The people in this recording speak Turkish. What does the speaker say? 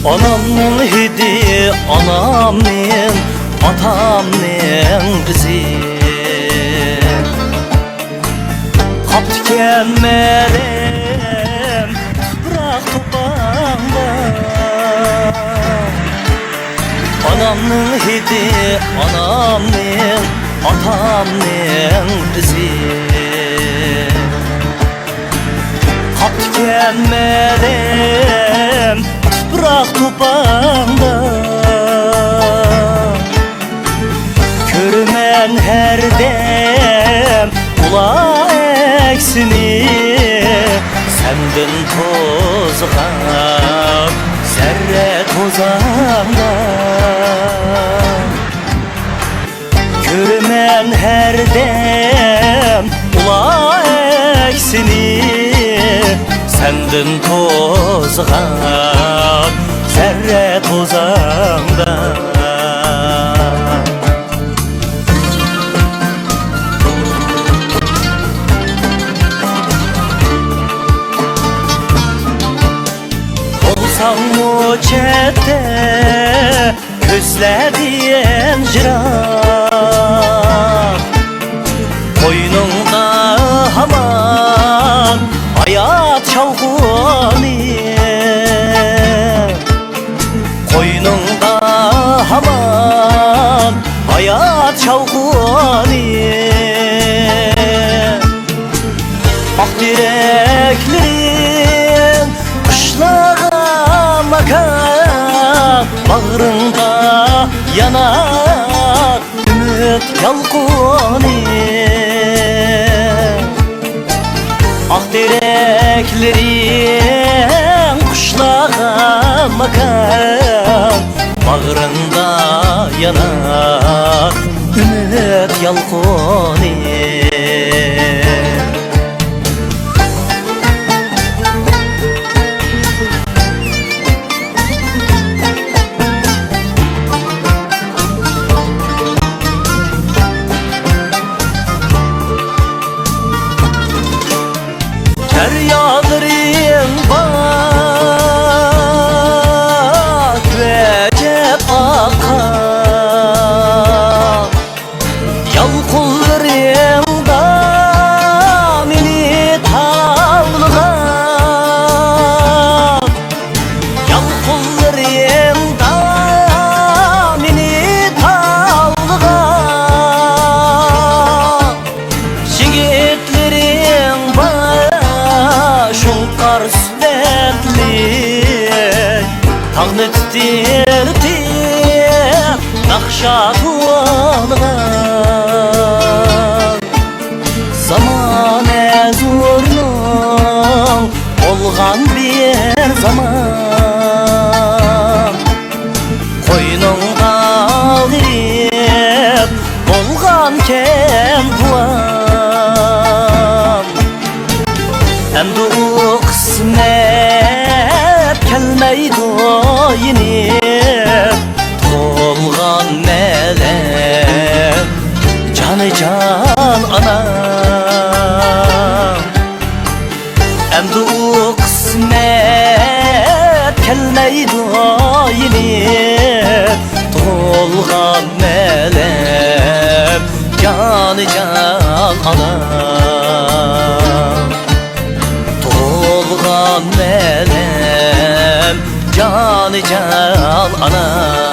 Anamның hidi, anamның, atamның bizi Kaptken merem, bırak topağında Anamның hidi, anamның, atamның bizi Kaptken merem, bırak topağında Körmen her dem ula eksini Senden tozgan zerre tozanda Körmen her dem ula eksini Senden tozgan zerre tozanda Olsam o çette közlediyen jirak Koynunda haman hayat şavkuni Koynunda haman hayat şavkuni Ak direklerin kışlağa makar Bağrında yanar ümit yalkuni Ak direklerin kışlağa makar Bağrında yanar ümit yalkuni Feryadırım bak Recep akar Yalkullarımda mini tavlığa Yalkullarımda mini tavlığa Şigitlerim bak Şunkar süvetli Tağını titirti Nakşa tuğanıgan Zaman ezurnun Olgan bir zaman Koynunga girip Olgan ken bulan Endi o kısmet kelmeydi yine Tolgan melek canı can anam Endi o kısmet kelmeydi yine Tolgan melek canı can anam Tolgan melem canı can anam